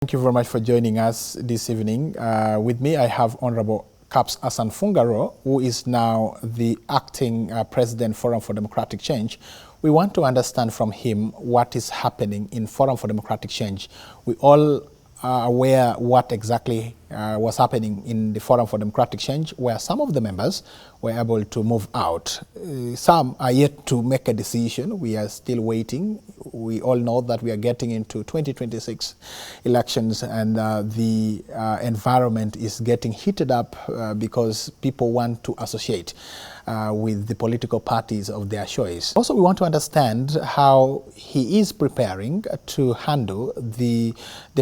Thank you very much for joining us this evening. With me, I have Hon Kaps Hassan Fungaroo, who is now the acting President, Forum for Democratic Change. We want to understand from him what is happening in Forum for Democratic Change. We all are aware what exactly was happening in the Forum for Democratic Change, where some of the members were able to move out. Some are yet to make a decision. We are still waiting. We all know that we are getting into 2026 elections, and the environment is getting heated up because people want to associate with the political parties of their choice. Also, we want to understand how he is preparing to handle the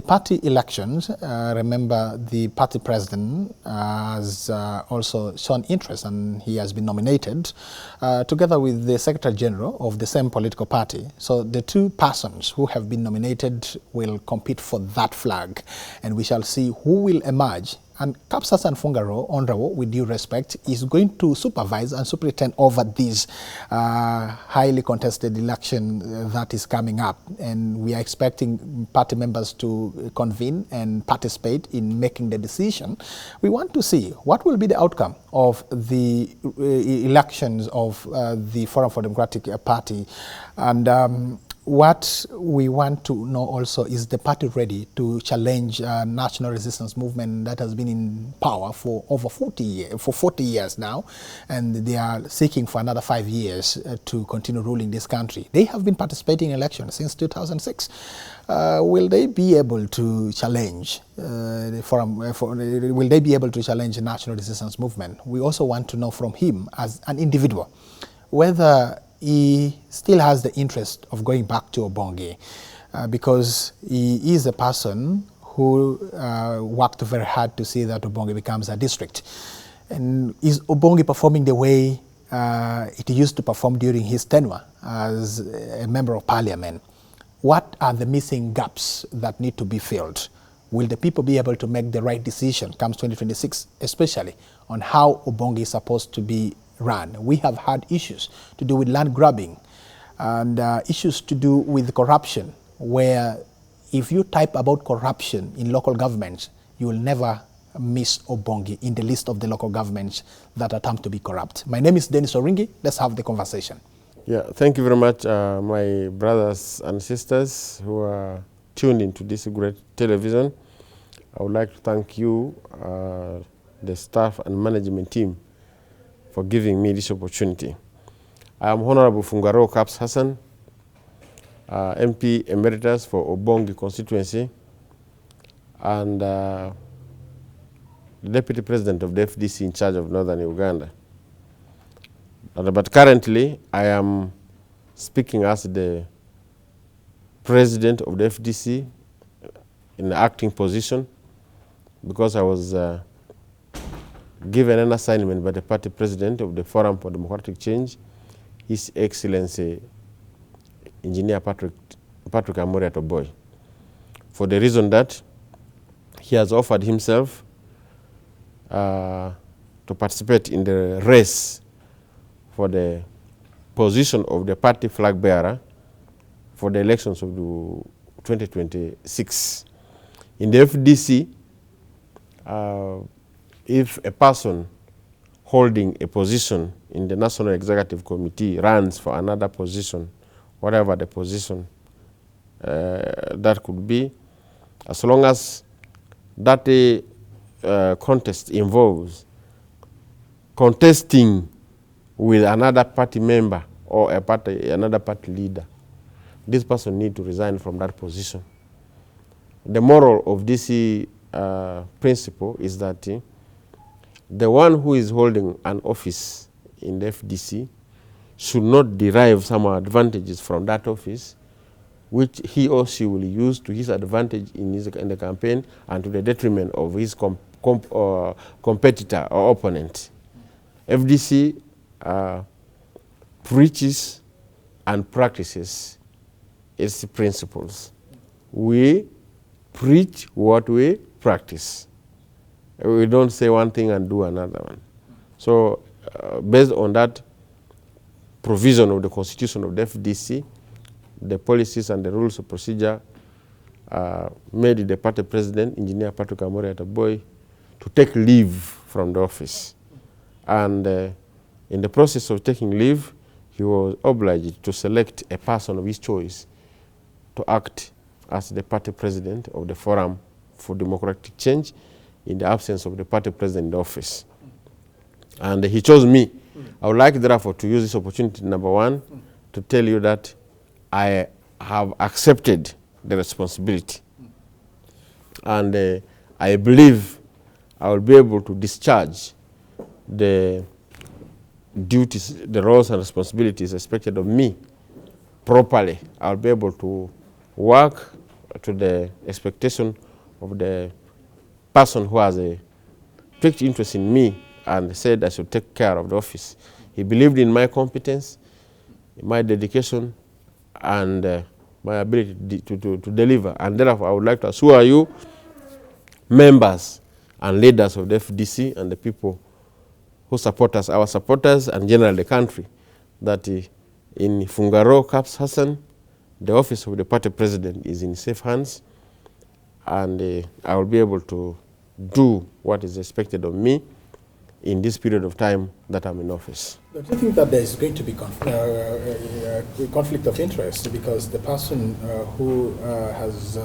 party elections. Remember, the party president has also shown interest, and he has been nominated together with the Secretary General of the same political party. So the two persons who have been nominated will compete for that flag, and we shall see who will emerge. And Kaps Hassan Fungaroo, Honorable, with due respect, is going to supervise and superintend over this highly contested election that is coming up. And we are expecting party members to convene and participate in making the decision. We want to see what will be the outcome of the elections of the Forum for Democratic Party. And what we want to know also, is the party ready to challenge national resistance movement that has been in power for over 40 years now, and they are seeking for another 5 years to continue ruling this country. They have been participating in elections since 2006. Will they be able to challenge the forum? Will they be able to challenge the national resistance movement? We also want to know from him as an individual whether he still has the interest of going back to Obongi, because he is a person who worked very hard to see that Obongi becomes a district. And is Obongi performing the way it used to perform during his tenure as a member of parliament? What are the missing gaps that need to be filled? Will the people be able to make the right decision comes 2026, especially on how Obongi is supposed to be run? We have had issues to do with land grabbing and issues to do with corruption, where if you type about corruption in local governments, you will never miss Obongi in the list of the local governments that attempt to be corrupt. My name is Dennis Oringi. Let's have the conversation. Yeah, thank you very much, my brothers and sisters who are tuned into this great television. I would like to thank you, the staff and management team, for giving me this opportunity. I am Honorable Fungaroo Kaps Hassan, MP Emeritus for Obongi constituency, and the Deputy President of the FDC in charge of Northern Uganda. But currently, I am speaking as the President of the FDC in the acting position, because I was given an assignment by the party president of the Forum for Democratic Change, His Excellency Engineer Patrick Amuriat Oboy, for the reason that he has offered himself to participate in the race for the position of the party flag bearer for the elections of the 2026. In the FDC, if a person holding a position in the National Executive Committee runs for another position, whatever the position that could be, as long as that contest involves contesting with another party member or another party leader, this person needs to resign from that position. The moral of this principle is that the one who is holding an office in the FDC should not derive some advantages from that office, which he or she will use to his advantage in the campaign and to the detriment of his competitor or opponent. FDC preaches and practices its principles. We preach what we practice. We don't say one thing and do another one. So based on that provision of the Constitution of the FDC, the policies and the rules of procedure made the party president, Engineer Patrick Amore Ataboy, to take leave from the office. And in the process of taking leave, he was obliged to select a person of his choice to act as the party president of the Forum for Democratic Change in the absence of the party president in the office. And he chose me. I would like, therefore, to use this opportunity, number one, to tell you that I have accepted the responsibility. And I believe I will be able to discharge the duties, the roles and responsibilities expected of me properly. I will be able to work to the expectation of the person who has a strict interest in me and said I should take care of the office. He believed in my competence, my dedication, and my ability to deliver. And therefore, I would like to assure you, members and leaders of the FDC and the people who support us, our supporters, and generally the country, that in Fungaroo Kaps Hassan, the office of the party president is in safe hands, and I will be able to do what is expected of me in this period of time that I'm in office. But do you think that there is going to be conflict of interest because the person who has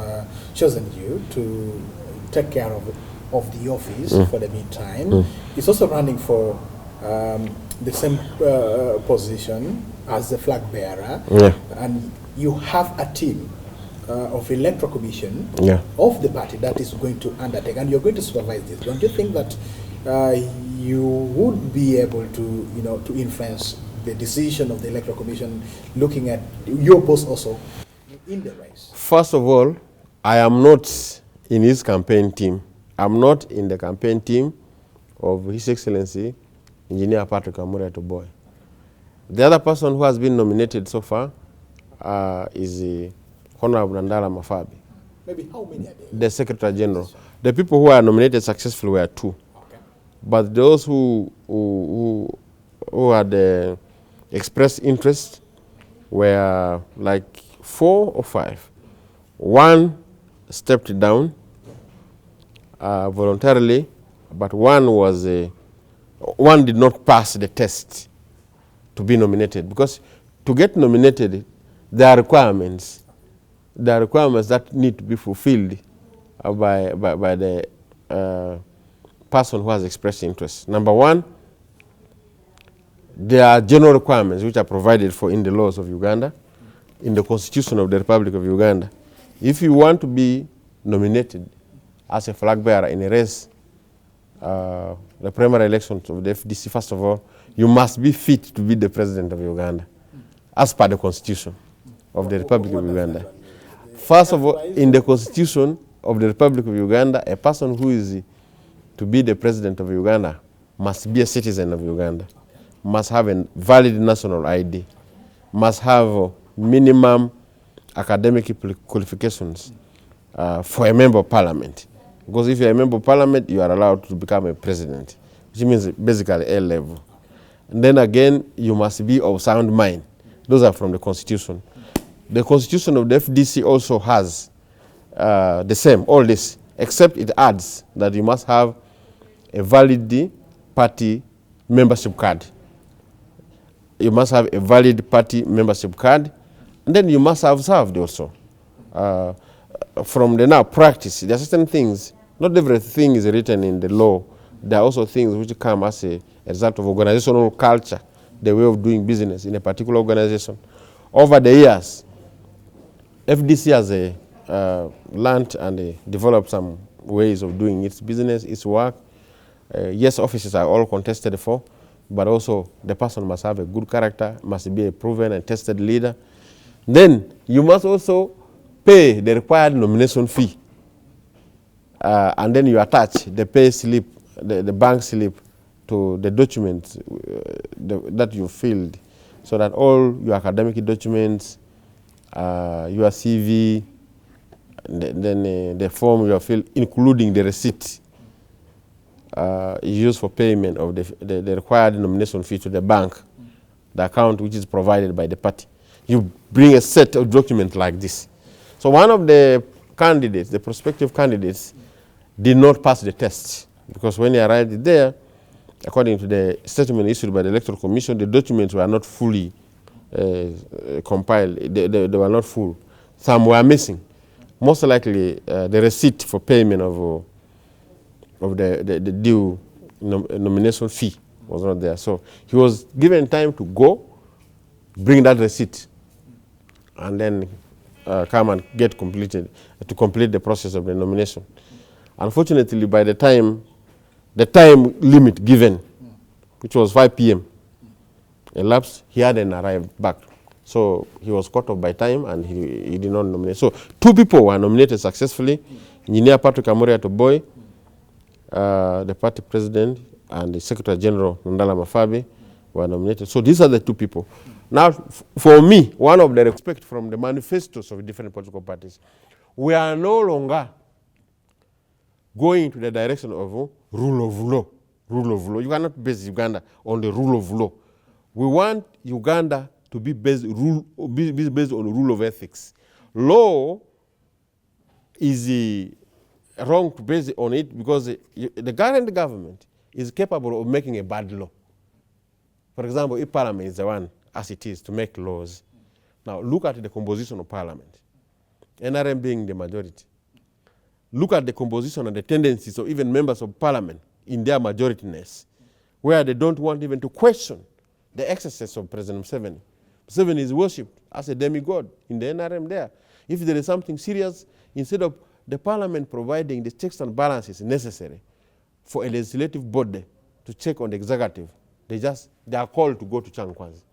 chosen you to take care of the office for the meantime is also running for the same position as the flag bearer, and you have a team of electoral commission of the party that is going to undertake, and you're going to supervise this. Don't you think that you would be able to, to influence the decision of the electoral commission, looking at your post also in the race? First of all, I am not in his campaign team. I'm not in the campaign team of His Excellency Engineer Patrick Amore Ataboy. The other person who has been nominated so far is Honorable Nandala Mafabi. Maybe how many are there? The Secretary General. The people who are nominated successfully were 2. Okay. But those who had expressed interest were like 4 or 5. One stepped down voluntarily, but one did not pass the test to be nominated, because to get nominated, there are requirements. There are requirements that need to be fulfilled by the person who has expressed interest. Number one, there are general requirements which are provided for in the laws of Uganda, in the Constitution of the Republic of Uganda. If you want to be nominated as a flag bearer in a race, the primary elections of the FDC, first of all, you must be fit to be the president of Uganda, as per the Constitution of the Republic of Uganda. First of all, in the Constitution of the Republic of Uganda, a person who is to be the president of Uganda must be a citizen of Uganda, must have a valid national ID, must have minimum academic qualifications for a member of parliament. Because if you're a member of parliament, you are allowed to become a president, which means basically A level. And then again, you must be of sound mind. Those are from the Constitution. The Constitution of the FDC also has the same, all this, except it adds that you must have a valid party membership card. You must have a valid party membership card, and then you must have served also. From the now practice, there are certain things, not everything is written in the law. There are also things which come as a result of organizational culture, the way of doing business in a particular organization. Over the years, FDC has learned and developed some ways of doing its business, its work. Yes, offices are all contested for, but also the person must have a good character, must be a proven and tested leader. Then you must also pay the required nomination fee. And then you attach the pay slip, the bank slip, to the documents that you filled, so that all your academic documents, your CV, then the form you have filled, including the receipt, is used for payment of the required nomination fee to the bank, the account which is provided by the party. You bring a set of documents like this. So one of the candidates, the prospective candidates, did not pass the test. Because when he arrived there, according to the statement issued by the Electoral Commission, the documents were not fully compiled. They were not full. Some were missing. Most likely, the receipt for payment of the due nomination fee was not there. So he was given time to go, bring that receipt, and then come and get completed, to complete the process of the nomination. Unfortunately, by the time limit given, which was 5 p.m., elapsed, he hadn't arrived back. So he was cut off by time and he did not nominate. So 2 people were nominated successfully, Engineer Patrick Amoria Toboy, the party president, and the Secretary General, Ndala Mafabi, were nominated. So these are the 2 people. Now, for me, one of the respect from the manifestos of different political parties, we are no longer going to the direction of rule of law. Rule of law. You cannot base Uganda on the rule of law. We want Uganda to be based on the rule of ethics. Law is wrong to base on it because the current government is capable of making a bad law. For example, if Parliament is the one, as it is, to make laws. Now, look at the composition of Parliament, NRM being the majority. Look at the composition and the tendencies of even members of Parliament in their majorityness, where they don't want even to question the excesses of President Museveni. Museveni is worshipped as a demigod in the NRM there. If there is something serious, instead of the Parliament providing the checks and balances necessary for a legislative body to check on the executive, they are called to go to Chankwanzi.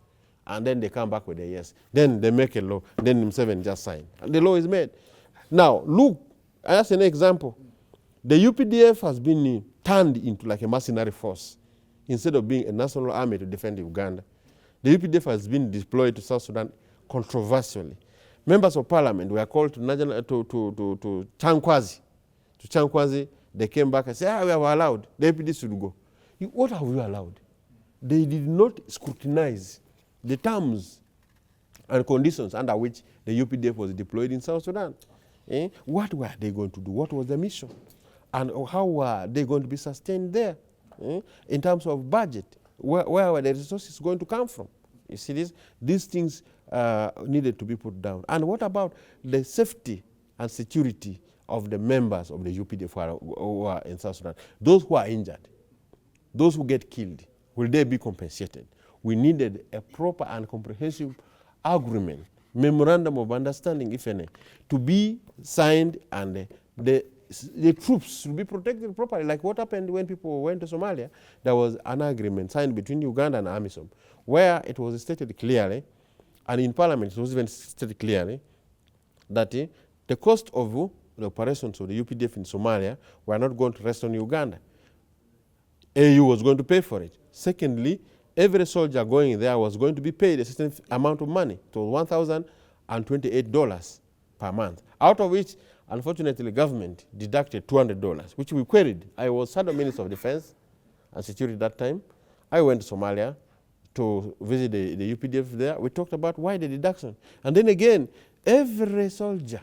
And then they come back with a yes. Then they make a law. Then Museveni just signed. And the law is made. Now, look, as an example, the UPDF has been turned into like a mercenary force instead of being a national army to defend Uganda. The UPDF has been deployed to South Sudan controversially. Members of Parliament were called to Chankwanzi. To Chankwanzi, they came back and said, we have allowed. The UPDF should go. What have we allowed? They did not scrutinize the terms and conditions under which the UPDF was deployed in South Sudan. What were they going to do? What was the mission? And how were they going to be sustained there? In terms of budget, where were the resources going to come from? You see, these things needed to be put down. And what about the safety and security of the members of the UPDF who are in South Sudan? Those who are injured, those who get killed, will they be compensated? We needed a proper and comprehensive agreement, memorandum of understanding, if any, to be signed, and the troops should be protected properly. Like what happened when people went to Somalia, there was an agreement signed between Uganda and AMISOM, where it was stated clearly, and in Parliament it was even stated clearly, that the cost of the operations of the UPDF in Somalia were not going to rest on Uganda. AU was going to pay for it. Secondly, every soldier going there was going to be paid a certain amount of money. It was $1,028 per month, out of which, unfortunately, the government deducted $200, which we queried. I was Shadow Minister of Defense and Security that time. I went to Somalia to visit the UPDF there. We talked about why the deduction. And then again, every soldier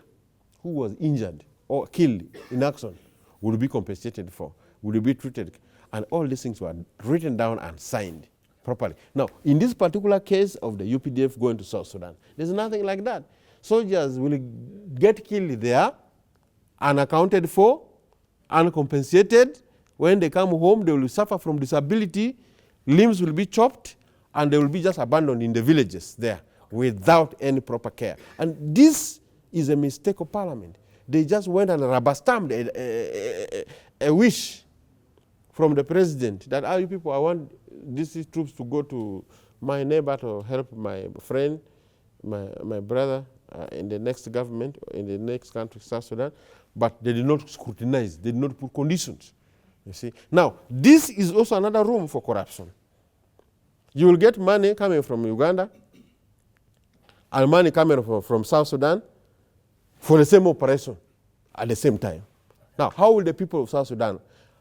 who was injured or killed in action would be compensated for, would be treated. And all these things were written down and signed properly. Now, in this particular case of the UPDF going to South Sudan, there's nothing like that. Soldiers will get killed there, unaccounted for, uncompensated. When they come home, they will suffer from disability, limbs will be chopped, and they will be just abandoned in the villages there without any proper care. And this is a mistake of Parliament. They just went and rubber-stamped a wish from the president that, you people, I want these troops to go to my neighbor to help my friend, my brother in the next government, in the next country, South Sudan. But they did not scrutinize, they did not put conditions. You see. Now, this is also another room for corruption. You will get money coming from Uganda and money coming from South Sudan for the same operation at the same time. Now, how will the people of South Sudan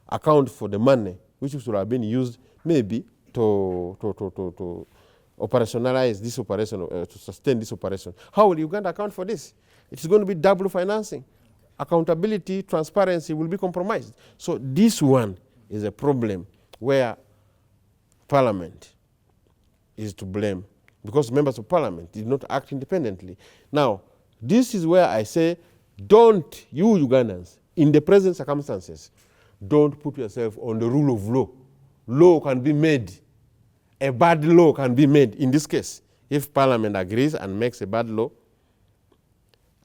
account for the money which should have been used maybe to operationalize this operation, to sustain this operation? How will Uganda account for this? It's going to be double financing. accountability, transparency will be compromised. So this one is a problem where Parliament is to blame, because members of Parliament did not act independently. Now, this is where I say, don't, you Ugandans, in the present circumstances, don't put yourself on the rule of law. Law can be made. A bad law can be made in this case. If Parliament agrees and makes a bad law,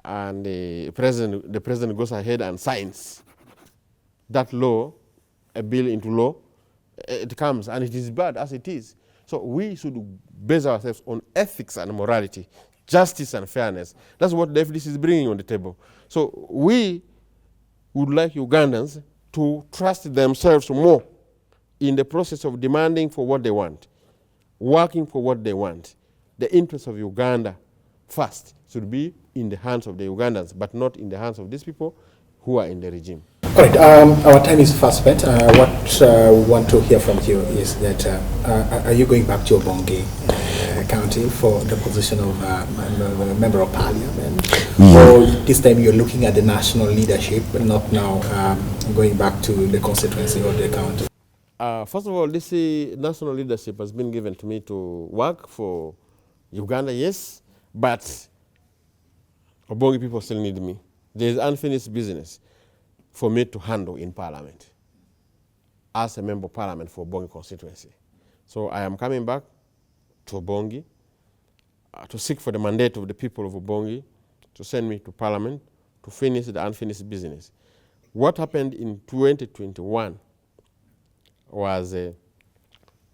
and the president goes ahead and signs that law, a bill into law, it comes, and it is bad as it is. So we should base ourselves on ethics and morality, justice and fairness. That's what the FDC is bringing on the table. So we would like Ugandans to trust themselves more in the process of demanding for what they want, working for what they want. The interests of Uganda first should be in the hands of the Ugandans, but not in the hands of these people who are in the regime. All right, our time is fast spent. What we want to hear from you is that are you going back to Obongi County for the position of Member of Parliament? Or this time you're looking at the national leadership, but not now going back to the constituency or the county? First of all, this national leadership has been given to me to work for Uganda, yes, but Obongi people still need me. There is unfinished business for me to handle in Parliament as a member of Parliament for Obongi constituency. So I am coming back to Obongi to seek for the mandate of the people of Obongi to send me to Parliament to finish the unfinished business. What happened in 2021 was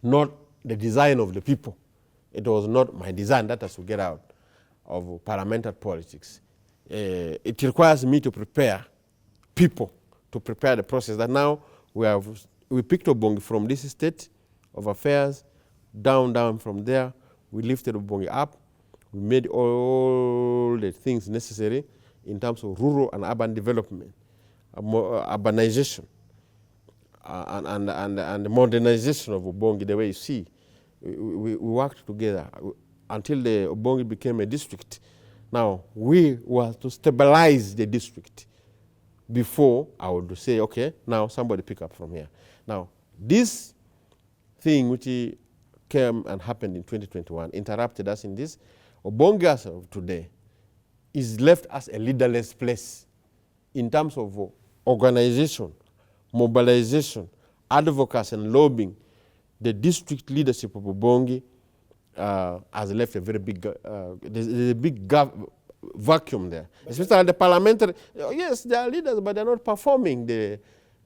not the design of the people. It was not my design that has to get out of parliamentary politics. It requires me to prepare people, to prepare the process that now we picked Obongi from this state of affairs, down from there. We lifted Obongi up. We made all the things necessary in terms of rural and urban development, urbanization, and the modernization of Obongi, the way you see. We worked together until the Obongi became a district. Now, we were to stabilize the district before I would say, okay, now somebody pick up from here. Now, this thing which came and happened in 2021 interrupted us in this. Obongi as of today is left as a leaderless place in terms of organization, mobilization, advocacy, and lobbying. The district leadership of Obongi has left a very big, there's a big vacuum there. Especially the parliamentary, yes, they are leaders, but they're not performing the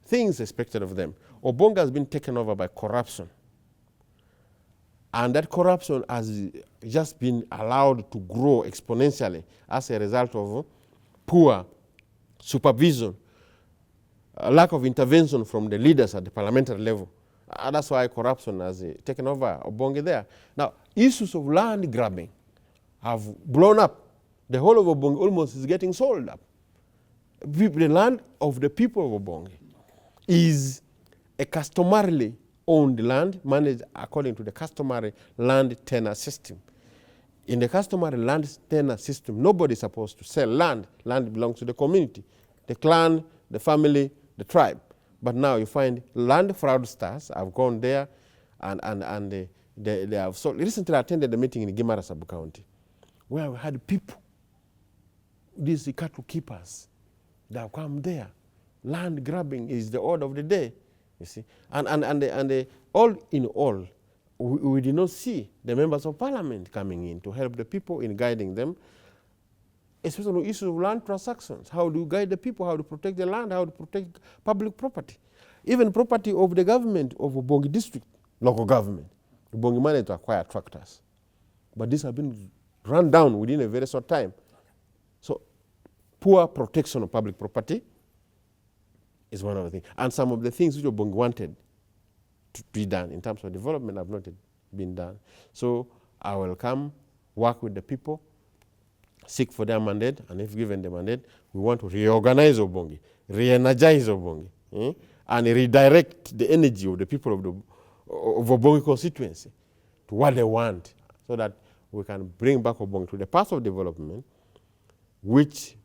things expected of them. Obongi has been taken over by corruption. And that corruption has just been allowed to grow exponentially as a result of poor supervision, lack of intervention from the leaders at the parliamentary level. And that's why corruption has taken over Obongi there. Now, issues of land grabbing have blown up. The whole of Obongi almost is getting sold up. The land of the people of Obongi is a customarily owned land managed according to the customary land tenure system. In the customary land tenure system, nobody is supposed to sell land. Land belongs to the community, the clan, the family, the tribe. But now you find land fraudsters have gone there and they have sold. Recently I attended a meeting in Gimara sub-county where we had people, these cattle keepers, that have come there. Land grabbing is the order of the day, you see. And all in all, we did not see the members of parliament coming in to help the people in guiding them, especially on issues of land transactions. How do you guide the people? How to protect the land? How to protect public property? Even property of the government of Obongi district, local government. Obongi managed to acquire tractors. But these have been run down within a very short time. So poor protection of public property is one of the things. And some of the things which Obongi wanted to be done in terms of development have not been done. So I will come, work with the people, seek for their mandate, and if given the mandate, we want to reorganize Obongi, re-energize Obongi, and redirect the energy of the people of Obongi constituency to what they want, so that we can bring back Obongi to the path of development, which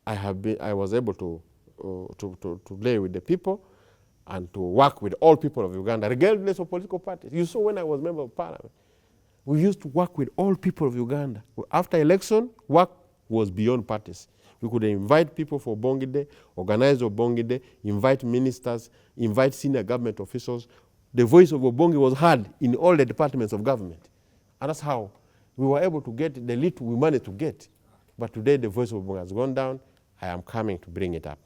I was able to lay with the people and to work with all people of Uganda, regardless of political parties. You saw when I was member of parliament, we used to work with all people of Uganda. After election, work was beyond parties. We could invite people for Bongi Day, organize Bongi Day, invite ministers, invite senior government officials. The voice of Obongi was heard in all the departments of government. And that's how we were able to get the little we managed to get. But today the voice of Obongi has gone down. I am coming to bring it up.